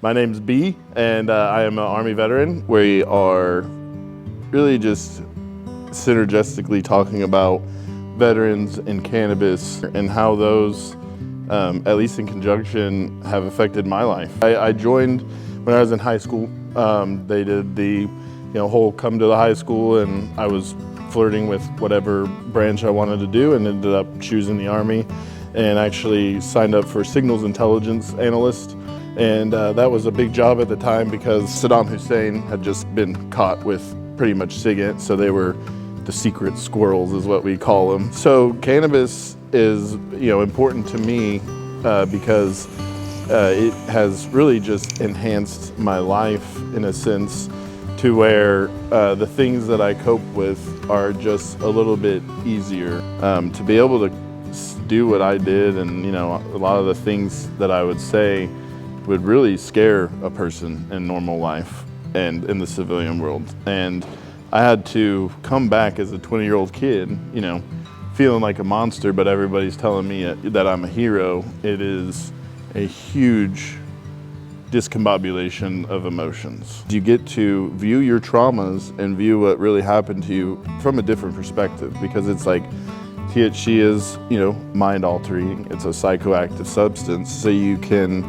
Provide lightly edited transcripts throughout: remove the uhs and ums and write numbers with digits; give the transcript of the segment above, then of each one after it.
My name's B, and I am an Army veteran. We are really just synergistically talking about veterans and cannabis and how those, at least in conjunction, have affected my life. I joined when I was in high school. They did the whole come to the high school, and I was flirting with whatever branch I wanted to do and ended up choosing the Army and actually signed up for signals intelligence analyst. And that was a big job at the time because Saddam Hussein had just been caught with pretty much SIGINT, so they were the secret squirrels is what we call them. So cannabis is important to me because it has really just enhanced my life in a sense to where the things that I cope with are just a little bit easier. To be able to do what I did and a lot of the things that I would say would really scare a person in normal life and in the civilian world. And I had to come back as a 20-year-old kid, feeling like a monster, but everybody's telling me that I'm a hero. It is a huge discombobulation of emotions. You get to view your traumas and view what really happened to you from a different perspective, because it's like THC is, mind altering. It's a psychoactive substance, so you can,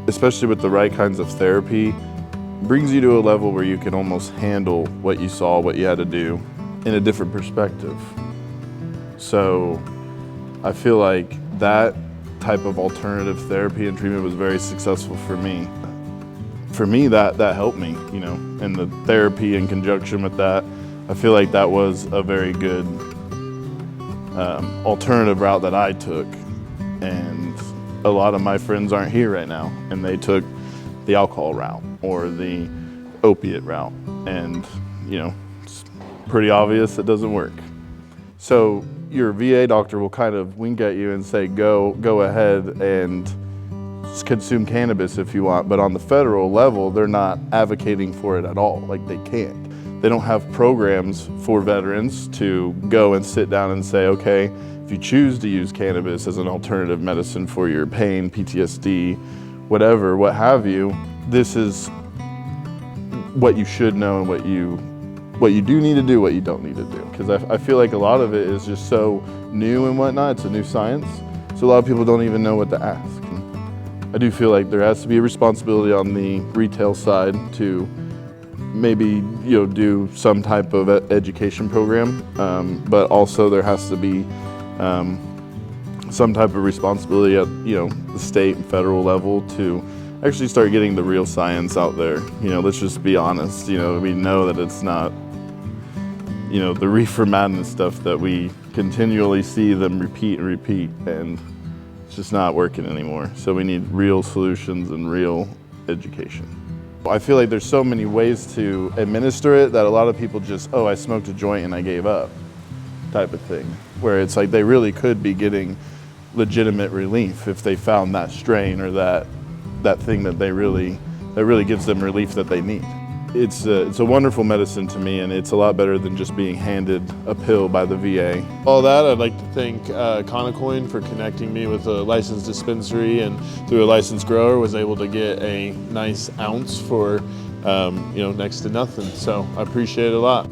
especially with the right kinds of therapy, brings you to a level where you can almost handle what you saw, what you had to do in a different perspective. So I feel like that type of alternative therapy and treatment was very successful for me. For me, that helped me, and the therapy in conjunction with that, I feel like that was a very good alternative route that I took. And a lot of my friends aren't here right now, and they took the alcohol route or the opiate route, and it's pretty obvious it doesn't work. So your VA doctor will kind of wink at you and say, go ahead and consume cannabis if you want, but on the federal level, they're not advocating for it at all. Like, they can't. They don't have programs for veterans to go and sit down and say, okay, if you choose to use cannabis as an alternative medicine for your pain, PTSD, whatever, what have you, this is what you should know and what you do need to do, what you don't need to do. Because I feel like a lot of it is just so new and whatnot. It's a new science, so a lot of people don't even know what to ask. I do feel like there has to be a responsibility on the retail side to maybe do some type of education program, but also there has to be some type of responsibility at the state and federal level to actually start getting the real science out there. Let's just be honest. We know that it's not the reefer madness stuff that we continually see them repeat and repeat, and it's just not working anymore. So we need real solutions and real education. I feel like there's so many ways to administer it that a lot of people just, oh, I smoked a joint and I gave up type of thing, where it's like they really could be getting legitimate relief if they found that strain or that thing that really gives them relief that they need. It's a wonderful medicine to me, and it's a lot better than just being handed a pill by the VA. All that, I'd like to thank Kana Koin for connecting me with a licensed dispensary, and through a licensed grower was able to get a nice ounce for next to nothing. So I appreciate it a lot.